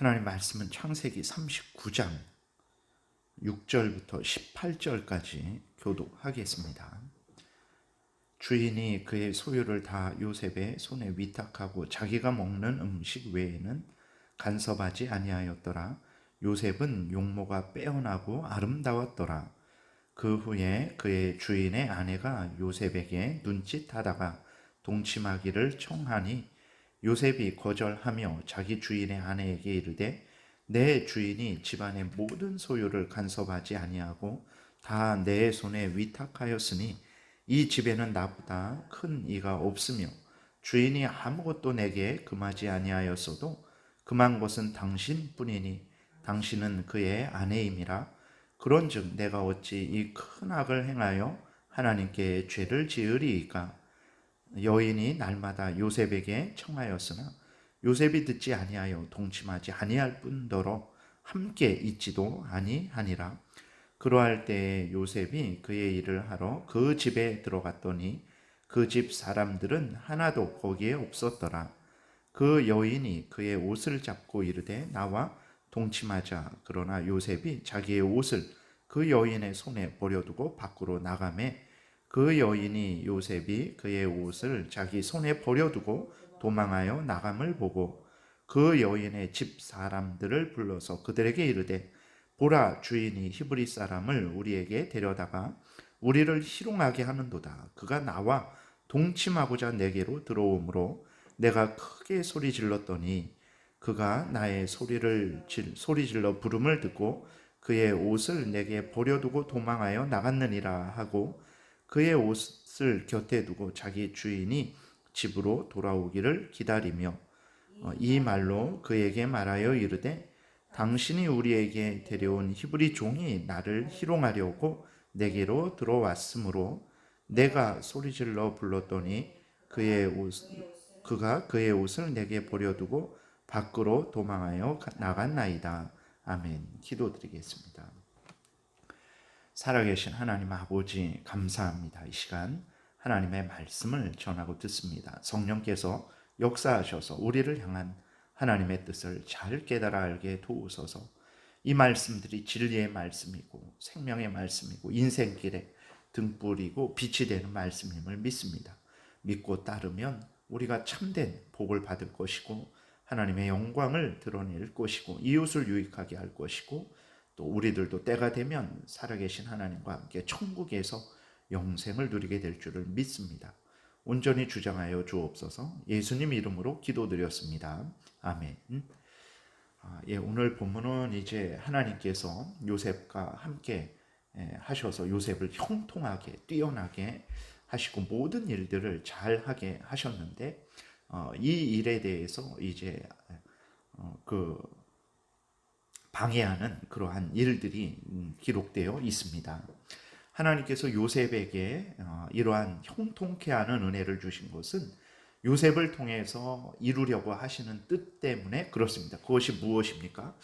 하나님 말씀은 창세기 39장 6절부터 18절까지 교독하겠습니다. 주인이 그의 소유를 다 요셉의 손에 위탁하고 자기가 먹는 음식 외에는 간섭하지 아니하였더라. 요셉은 용모가 빼어나고 아름다웠더라. 그 후에 그의 주인의 아내가 요셉에게 눈짓하다가 동침하기를 청하니 요셉이 거절하며 자기 주인의 아내에게 이르되 내 주인이 집안의 모든 소유를 간섭하지 아니하고 다 내 손에 위탁하였으니 이 집에는 나보다 큰 이가 없으며 주인이 아무것도 내게 금하지 아니하였어도 금한 것은 당신뿐이니 당신은 그의 아내임이라. 그런즉 내가 어찌 이 큰 악을 행하여 하나님께 죄를 지으리이까. 여인이 날마다 요셉에게 청하였으나 요셉이 듣지 아니하여 동침하지 아니할 뿐더러 함께 있지도 아니하니라. 그러할 때에 요셉이 그의 일을 하러 그 집에 들어갔더니 그 집 사람들은 하나도 거기에 없었더라. 그 여인이 그의 옷을 잡고 이르되 나와 동침하자. 그러나 요셉이 자기의 옷을 그 여인의 손에 버려두고 밖으로 나가매 그 여인이 요셉이 그의 옷을 자기 손에 버려두고 도망하여 나감을 보고 그 여인의 집 사람들을 불러서 그들에게 이르되 보라, 주인이 히브리 사람을 우리에게 데려다가 우리를 희롱하게 하는도다. 그가 나와 동침하고자 내게로 들어오므로 내가 크게 소리 질렀더니 그가 나의 소리 질러 부름을 듣고 그의 옷을 내게 버려두고 도망하여 나갔느니라 하고 그의 옷을 곁에 두고 자기 주인이 집으로 돌아오기를 기다리며 이 말로 그에게 말하여 이르되 당신이 우리에게 데려온 히브리 종이 나를 희롱하려고 내게로 들어왔으므로 내가 소리질러 불렀더니 그가 그의 옷을 내게 버려두고 밖으로 도망하여 나갔나이다. 아멘. 기도드리겠습니다. 살아계신 하나님 아버지, 감사합니다. 이 시간 하나님의 말씀을 전하고 듣습니다. 성령께서 역사하셔서 우리를 향한 하나님의 뜻을 잘 깨달아 알게 도우소서. 이 말씀들이 진리의 말씀이고 생명의 말씀이고 인생길에 등불이고 빛이 되는 말씀임을 믿습니다. 믿고 따르면 우리가 참된 복을 받을 것이고 하나님의 영광을 드러낼 것이고 이웃을 유익하게 할 것이고 또 우리들도 때가 되면 살아계신 하나님과 함께 천국에서 영생을 누리게 될 줄을 믿습니다. 온전히 주장하여 주옵소서. 예수님 이름으로 기도드렸습니다. 아멘. 오늘 본문은 이제 하나님께서 요셉과 함께 하셔서 요셉을 형통하게 뛰어나게 하시고 모든 일들을 잘하게 하셨는데 이 일에 대해서 이제 방해하는 그러한 일들이 기록되어 있습니다. 하나님께서 요셉에게 이러한 형통케 하는 은혜를 주신 것은 요셉을 통해서 이루려고 하시는 뜻 때문에 그렇습니다. 그것이 무엇입니까?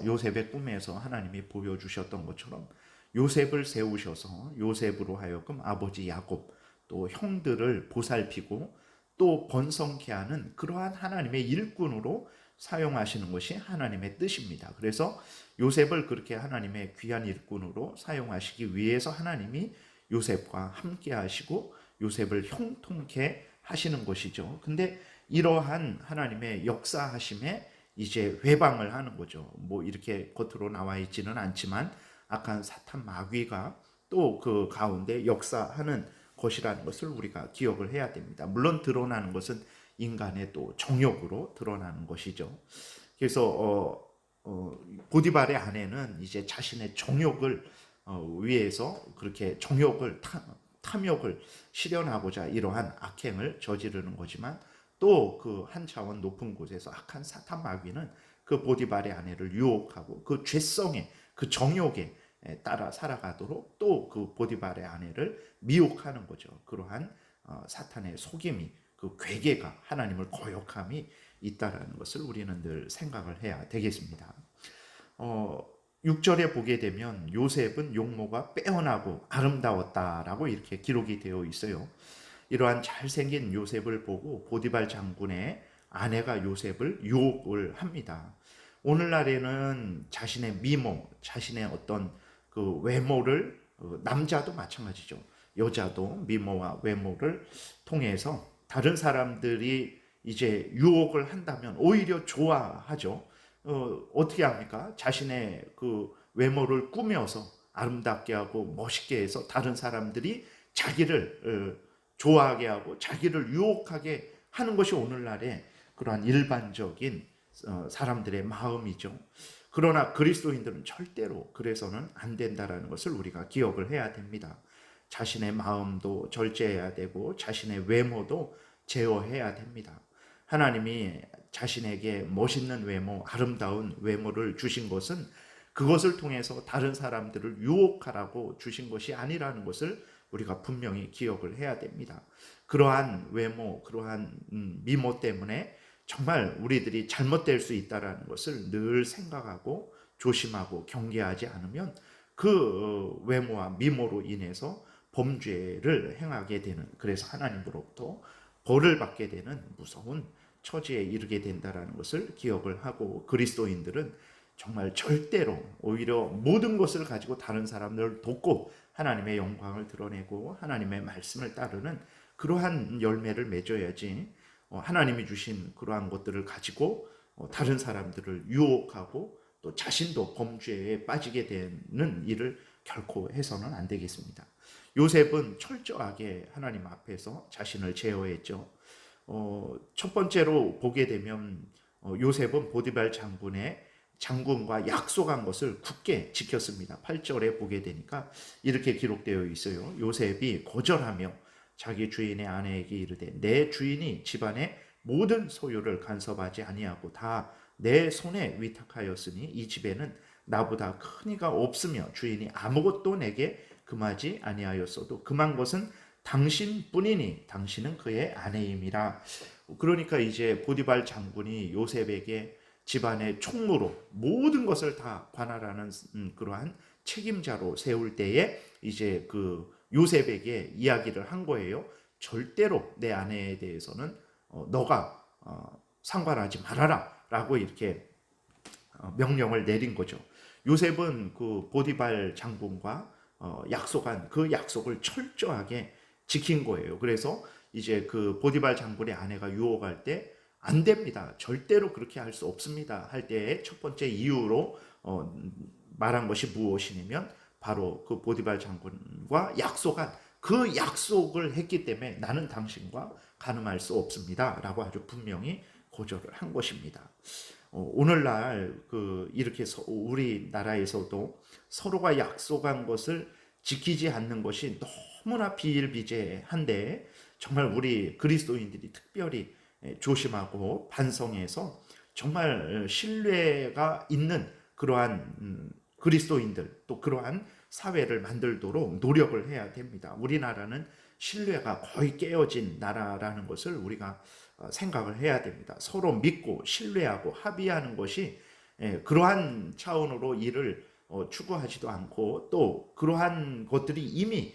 요셉의 꿈에서 하나님이 보여주셨던 것처럼 요셉을 세우셔서 요셉으로 하여금 아버지 야곱 또 형들을 보살피고 또 번성케 하는 그러한 하나님의 일꾼으로 사용하시는 것이 하나님의 뜻입니다. 그래서 요셉을 그렇게 하나님의 귀한 일꾼으로 사용하시기 위해서 하나님이 요셉과 함께 하시고 요셉을 형통케 하시는 것이죠. 근데 이러한 하나님의 역사하심에 이제 회방을 하는 거죠. 뭐 이렇게 겉으로 나와 있지는 않지만 악한 사탄 마귀가 또 그 가운데 역사하는 것이라는 것을 우리가 기억을 해야 됩니다. 물론 드러나는 것은 인간의 또 정욕으로 드러나는 것이죠. 그래서 보디발의 아내는 이제 자신의 정욕을 위해서 그렇게 정욕을 탐욕을 실현하고자 이러한 악행을 저지르는 거지만 또 그 한 차원 높은 곳에서 악한 사탄 마귀는 그 보디발의 아내를 유혹하고 그 죄성에 그 정욕에 따라 살아가도록 또 그 보디발의 아내를 미혹하는 거죠. 그러한 사탄의 속임이 그 괴계가 하나님을 거역함이 있다라는 것을 우리는 늘 생각을 해야 되겠습니다. 6절에 보게 되면 요셉은 용모가 빼어나고 아름다웠다라고 이렇게 기록이 되어 있어요. 이러한 잘생긴 요셉을 보고 보디발 장군의 아내가 요셉을 유혹을 합니다. 오늘날에는 자신의 미모, 자신의 어떤 그 외모를 남자도 마찬가지죠. 여자도 미모와 외모를 통해서 다른 사람들이 이제 유혹을 한다면 오히려 좋아하죠. 어떻게 합니까? 자신의 그 외모를 꾸며서 아름답게 하고 멋있게 해서 다른 사람들이 자기를 좋아하게 하고 자기를 유혹하게 하는 것이 오늘날의 그러한 일반적인 사람들의 마음이죠. 그러나 그리스도인들은 절대로 그래서는 안 된다라는 것을 우리가 기억을 해야 됩니다. 자신의 마음도 절제해야 되고 자신의 외모도 제어해야 됩니다. 하나님이 자신에게 멋있는 외모, 아름다운 외모를 주신 것은 그것을 통해서 다른 사람들을 유혹하라고 주신 것이 아니라는 것을 우리가 분명히 기억을 해야 됩니다. 그러한 외모, 그러한 미모 때문에 정말 우리들이 잘못될 수 있다는 것을 늘 생각하고 조심하고 경계하지 않으면 그 외모와 미모로 인해서 범죄를 행하게 되는, 그래서 하나님으로부터 벌을 받게 되는 무서운 처지에 이르게 된다는 것을 기억을 하고, 그리스도인들은 정말 절대로 오히려 모든 것을 가지고 다른 사람들을 돕고 하나님의 영광을 드러내고 하나님의 말씀을 따르는 그러한 열매를 맺어야지, 하나님이 주신 그러한 것들을 가지고 다른 사람들을 유혹하고 또 자신도 범죄에 빠지게 되는 일을 결코 해서는 안 되겠습니다. 요셉은 철저하게 하나님 앞에서 자신을 제어했죠. 첫 번째로 보게 되면 요셉은 보디발 장군과 약속한 것을 굳게 지켰습니다. 8절에 보게 되니까 이렇게 기록되어 있어요. 요셉이 거절하며 자기 주인의 아내에게 이르되 내 주인이 집안의 모든 소유를 간섭하지 아니하고 다 내 손에 위탁하였으니 이 집에는 나보다 큰 이가 없으며 주인이 아무것도 내게 금하지 아니하였어도 금한 것은 당신뿐이니 당신은 그의 아내임이라. 그러니까 이제 보디발 장군이 요셉에게 집안의 총무로 모든 것을 다 관할하는 그러한 책임자로 세울 때에 이제 그 요셉에게 이야기를 한 거예요. 절대로 내 아내에 대해서는 너가 상관하지 말아라 라고 이렇게 명령을 내린 거죠. 요셉은 그 보디발 장군과 약속한 그 약속을 철저하게 지킨 거예요. 그래서 이제 그 보디발 장군의 아내가 유혹할 때 안 됩니다, 절대로 그렇게 할 수 없습니다 할 때의 첫 번째 이유로 말한 것이 무엇이냐면 바로 그 보디발 장군과 약속한 그 약속을 했기 때문에 나는 당신과 간음할 수 없습니다 라고 아주 분명히 고조를 한 것입니다. 오늘날 이렇게 우리나라에서도 서로가 약속한 것을 지키지 않는 것이 너무나 비일비재한데 정말 우리 그리스도인들이 특별히 조심하고 반성해서 정말 신뢰가 있는 그러한 그리스도인들, 또 그러한 사회를 만들도록 노력을 해야 됩니다. 우리나라는 신뢰가 거의 깨어진 나라라는 것을 우리가 생각을 해야 됩니다. 서로 믿고 신뢰하고 합의하는 것이 그러한 차원으로 일을 추구하지도 않고 또 그러한 것들이 이미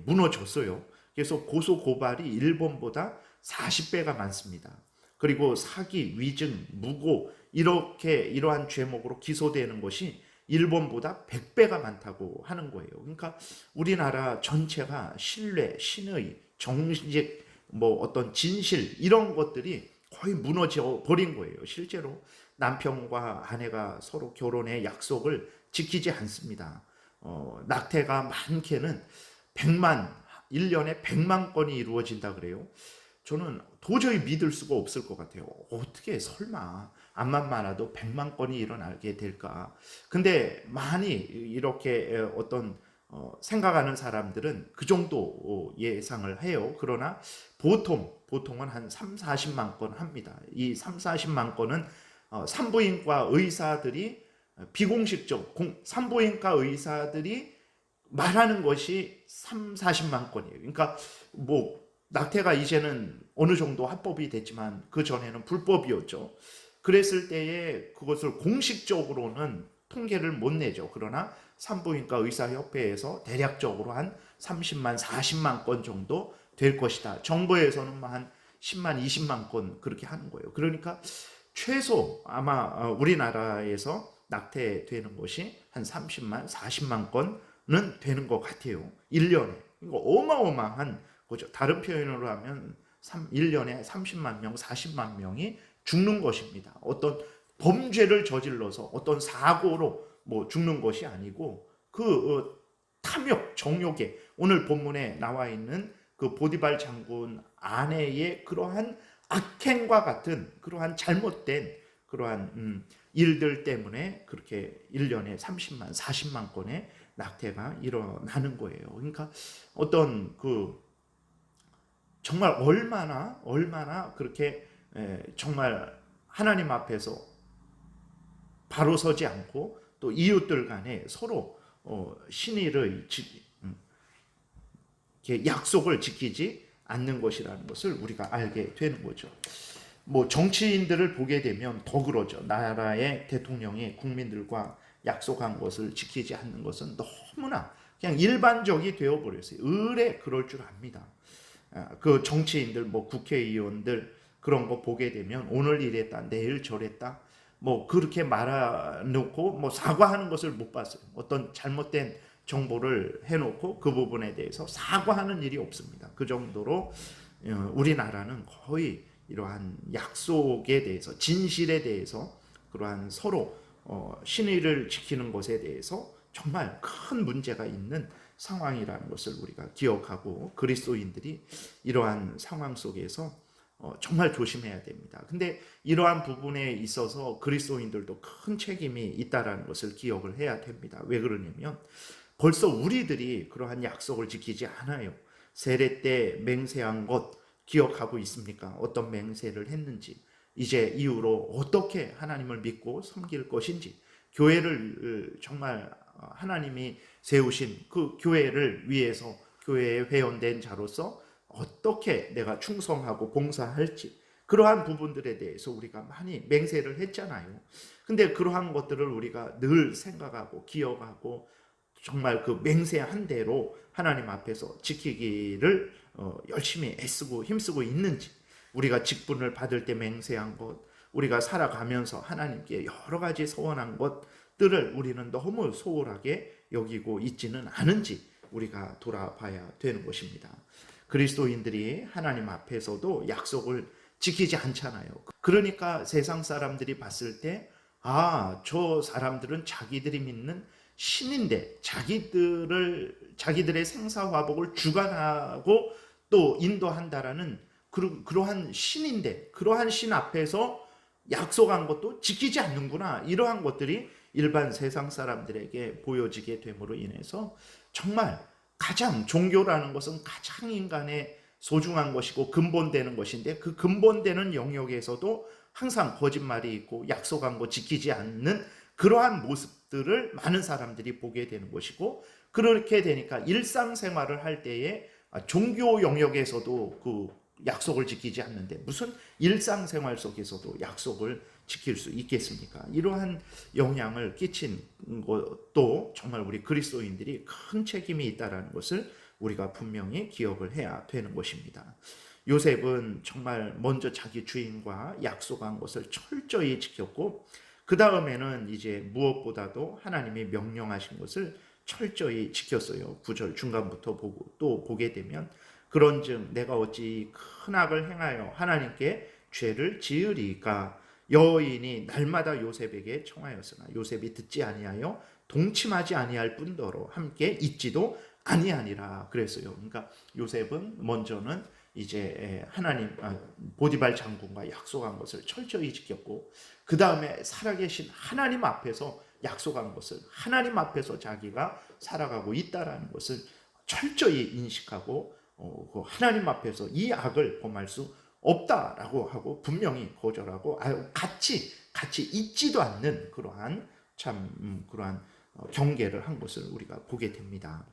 무너졌어요. 그래서 고소 고발이 일본보다 40배가 많습니다. 그리고 사기, 위증, 무고 이러한 죄목으로 기소되는 것이 일본보다 100배가 많다고 하는 거예요. 그러니까 우리나라 전체가 신뢰, 신의, 정직, 어떤 진실 이런 것들이 거의 무너져 버린 거예요. 실제로 남편과 아내가 서로 결혼의 약속을 지키지 않습니다. 낙태가 많게는 1년에 100만 건이 이루어진다 그래요. 저는 도저히 믿을 수가 없을 것 같아요. 어떻게 설마 암만 많아도 100만 건이 일어나게 될까? 근데 많이 이렇게 어떤 생각하는 사람들은 그 정도 예상을 해요. 그러나 보통은 한 3, 40만 건 합니다. 이 3, 40만 건은 산부인과 의사들이 비공식적 산부인과 의사들이 말하는 것이 3, 40만 건이에요. 그러니까 낙태가 이제는 어느 정도 합법이 됐지만 그 전에는 불법이었죠. 그랬을 때에 그것을 공식적으로는 통계를 못 내죠. 그러나 산부인과 의사협회에서 대략적으로 한 30만, 40만 건 정도 될 것이다. 정부에서는 한 10만, 20만 건 그렇게 하는 거예요. 그러니까 최소 아마 우리나라에서 낙태되는 것이 한 30만, 40만 건은 되는 것 같아요. 1년에. 이거 어마어마한 거죠. 다른 표현으로 하면 1년에 30만 명, 40만 명이 죽는 것입니다. 어떤 범죄를 저질러서 어떤 사고로 뭐 죽는 것이 아니고 탐욕, 정욕에 오늘 본문에 나와 있는 그 보디발 장군 아내의 그러한 악행과 같은 그러한 잘못된 그러한 일들 때문에 그렇게 1년에 30만, 40만 건의 낙태가 일어나는 거예요. 그러니까 어떤 정말 얼마나 그렇게 정말 하나님 앞에서 바로 서지 않고 또 이웃들 간에 서로 신의를 약속을 지키지 않는 것이라는 것을 우리가 알게 되는 거죠. 뭐 정치인들을 보게 되면 더 그러죠. 나라의 대통령이 국민들과 약속한 것을 지키지 않는 것은 너무나 그냥 일반적이 되어버렸어요. 의례 그럴 줄 압니다. 그 정치인들, 뭐 국회의원들 그런 거 보게 되면 오늘 이랬다, 내일 저랬다, 뭐 그렇게 말해놓고 뭐 사과하는 것을 못 봤어요. 어떤 잘못된 정보를 해놓고 그 부분에 대해서 사과하는 일이 없습니다. 그 정도로 우리나라는 거의 이러한 약속에 대해서, 진실에 대해서, 그러한 서로 신의를 지키는 것에 대해서 정말 큰 문제가 있는 상황이라는 것을 우리가 기억하고 그리스도인들이 이러한 상황 속에서 정말 조심해야 됩니다. 근데 이러한 부분에 있어서 그리스도인들도 큰 책임이 있다라는 것을 기억을 해야 됩니다. 왜 그러냐면 벌써 우리들이 그러한 약속을 지키지 않아요. 세례 때 맹세한 것 기억하고 있습니까? 어떤 맹세를 했는지, 이제 이후로 어떻게 하나님을 믿고 섬길 것인지, 교회를 정말 하나님이 세우신 그 교회를 위해서 교회에 회원된 자로서 어떻게 내가 충성하고 봉사할지, 그러한 부분들에 대해서 우리가 많이 맹세를 했잖아요. 근데 그러한 것들을 우리가 늘 생각하고 기억하고 정말 그 맹세한 대로 하나님 앞에서 지키기를 열심히 애쓰고 힘쓰고 있는지, 우리가 직분을 받을 때 맹세한 것, 우리가 살아가면서 하나님께 여러 가지 소원한 것들을 우리는 너무 소홀하게 여기고 있지는 않은지 우리가 돌아봐야 되는 것입니다. 그리스도인들이 하나님 앞에서도 약속을 지키지 않잖아요. 그러니까 세상 사람들이 봤을 때 저 사람들은 자기들이 믿는 신인데 자기들의 생사화복을 주관하고 또 인도한다라는 그러한 신인데 그러한 신 앞에서 약속한 것도 지키지 않는구나, 이러한 것들이 일반 세상 사람들에게 보여지게 됨으로 인해서 정말 가장 종교라는 것은 가장 인간의 소중한 것이고 근본되는 것인데 그 근본되는 영역에서도 항상 거짓말이 있고 약속한 거 지키지 않는 그러한 모습들을 많은 사람들이 보게 되는 것이고, 그렇게 되니까 일상생활을 할 때에 종교 영역에서도 그 약속을 지키지 않는데 무슨 일상생활 속에서도 약속을 지킬 수 있겠습니까? 이러한 영향을 끼친 것도 정말 우리 그리스도인들이 큰 책임이 있다는 것을 우리가 분명히 기억을 해야 되는 것입니다. 요셉은 정말 먼저 자기 주인과 약속한 것을 철저히 지켰고, 그 다음에는 이제 무엇보다도 하나님이 명령하신 것을 철저히 지켰어요. 9절 중간부터 또 보게 되면 그런즉 내가 어찌 큰 악을 행하여 하나님께 죄를 지으리까. 여인이 날마다 요셉에게 청하였으나 요셉이 듣지 아니하여 동침하지 아니할 뿐더러 함께 있지도 아니하니라 그랬어요. 그러니까 요셉은 먼저는 이제 하나님 보디발 장군과 약속한 것을 철저히 지켰고, 그 다음에 살아계신 하나님 앞에서 약속한 것을, 하나님 앞에서 자기가 살아가고 있다라는 것을 철저히 인식하고 하나님 앞에서 이 악을 범할 수 없다라고 하고 분명히 거절하고 같이 있지도 않는 그러한 그러한 경계를 한 것을 우리가 보게 됩니다.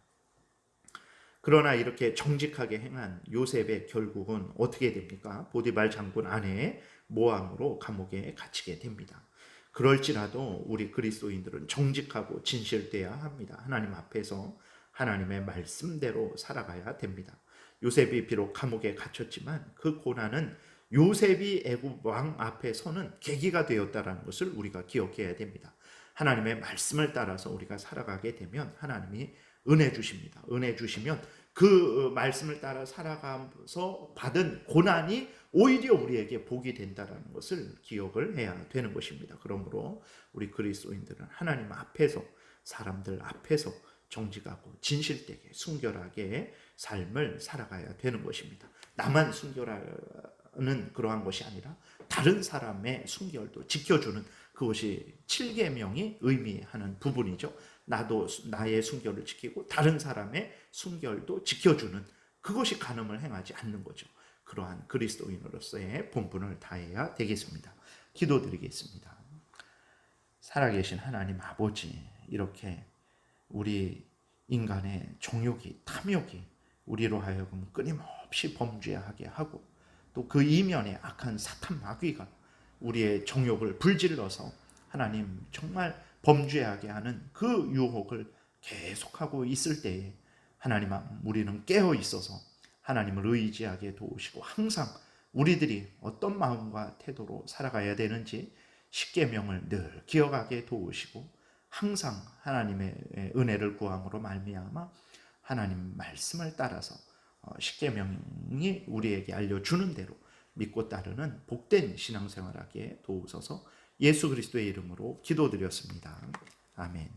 그러나 이렇게 정직하게 행한 요셉의 결국은 어떻게 됩니까? 보디발 장군 아내의 모함으로 감옥에 갇히게 됩니다. 그럴지라도 우리 그리스도인들은 정직하고 진실되어야 합니다. 하나님 앞에서 하나님의 말씀대로 살아가야 됩니다. 요셉이 비록 감옥에 갇혔지만 그 고난은 요셉이 애굽 왕 앞에 서는 계기가 되었다라는 것을 우리가 기억해야 됩니다. 하나님의 말씀을 따라서 우리가 살아가게 되면 하나님이 은혜 주십니다. 은혜 주시면 그 말씀을 따라 살아가면서 받은 고난이 오히려 우리에게 복이 된다는 것을 기억을 해야 되는 것입니다. 그러므로 우리 그리스도인들은 하나님 앞에서, 사람들 앞에서 정직하고 진실되게 순결하게 삶을 살아가야 되는 것입니다. 나만 순결하는 그러한 것이 아니라 다른 사람의 순결도 지켜주는, 그것이 7계명이 의미하는 부분이죠. 나도 나의 순결을 지키고 다른 사람의 순결도 지켜주는, 그것이 간음을 행하지 않는 거죠. 그러한 그리스도인으로서의 본분을 다해야 되겠습니다. 기도드리겠습니다. 살아계신 하나님 아버지, 이렇게 우리 인간의 정욕이, 탐욕이 우리로 하여금 끊임없이 범죄하게 하고, 또 그 이면에 악한 사탄 마귀가 우리의 정욕을 불질러서 하나님 정말 범죄하게 하는 그 유혹을 계속하고 있을 때에 하나님, 우리는 깨어 있어서 하나님을 의지하게 도우시고 항상 우리들이 어떤 마음과 태도로 살아가야 되는지 십계명을 늘 기억하게 도우시고, 항상 하나님의 은혜를 구함으로 말미암아 하나님 말씀을 따라서 십계명이 우리에게 알려주는 대로 믿고 따르는 복된 신앙생활하기에 도우소서. 예수 그리스도의 이름으로 기도드렸습니다. 아멘.